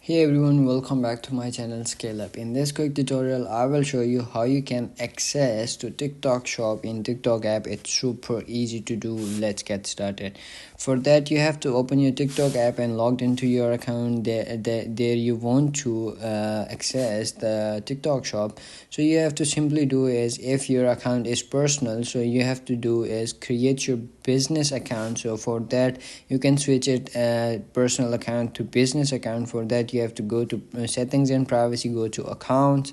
Hey everyone, welcome back to my channel Scale Up. In this quick tutorial, I will show you how you can access to TikTok shop in TikTok app. It's super easy to do. Let's get started. For that, you have to open your TikTok app and logged into your account. There you want to access the TikTok shop. So you have to simply do is, if your account is personal, so you have to do is create your business account. So for that, you can switch it personal account to business account. For that, you have to go to settings and privacy, go to accounts,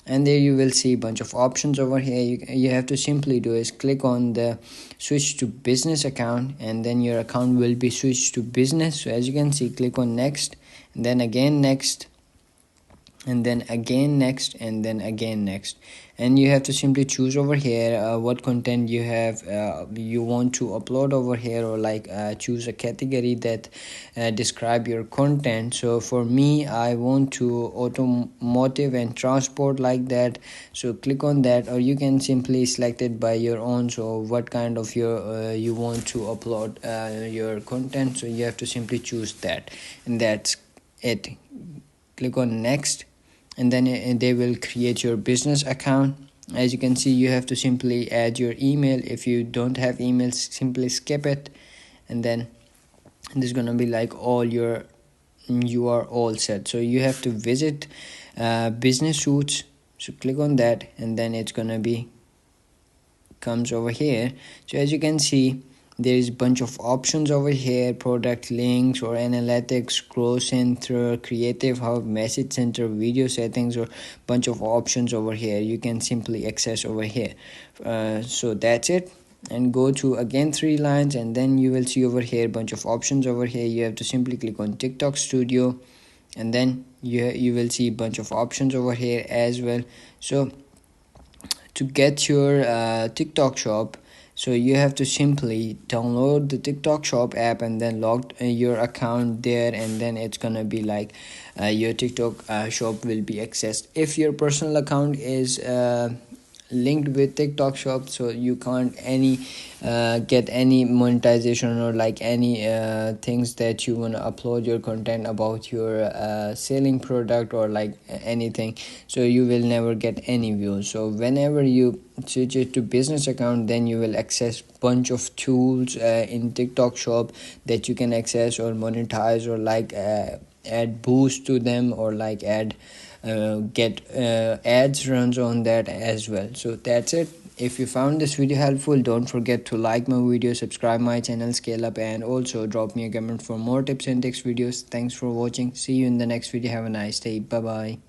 and there you will see a bunch of options over here. You have to simply do is click on the switch to business account, and then your account will be switched to business. So as you can see, click on next, and then again next, and then again next, and then again next, and you have to simply choose over here what content you want to upload over here, or choose a category that describe your content. So for me, I want to automotive and transport, like that. So click on that, or you can simply select it by your own. So what kind of you want to upload your content, so you have to simply choose that, and that's it. Click on next, and then they will create your business account. As you can see, you have to simply add your email. If you don't have emails, simply skip it, and then this is gonna be like you are all set. So you have to visit business suits. So click on that, and then it's gonna be comes over here. So as you can see, there is a bunch of options over here: product links or analytics, growth center, creative hub, message center, video settings, or bunch of options over here you can simply access over here. So that's it, and go to again 3 lines, and then you will see over here bunch of options over here. You have to simply click on TikTok studio, and then you will see bunch of options over here as well. So to get your TikTok shop, so you have to simply download the TikTok shop app and then log your account there, and then it's gonna be like your TikTok shop will be accessed. If your personal account is linked with TikTok shop, so you can't get any monetization, or like any things that you want to upload your content about your selling product, or like anything. So you will never get any views. So whenever you switch it to business account, then you will access bunch of tools in TikTok shop that you can access or monetize, or add boost to them, or like get ads runs on that as well. So that's it. If you found this video helpful, don't forget to like my video, subscribe my channel Scale Up, and also drop me a comment for more tips and tricks videos. Thanks for watching. See you in the next video. Have a nice day. Bye bye.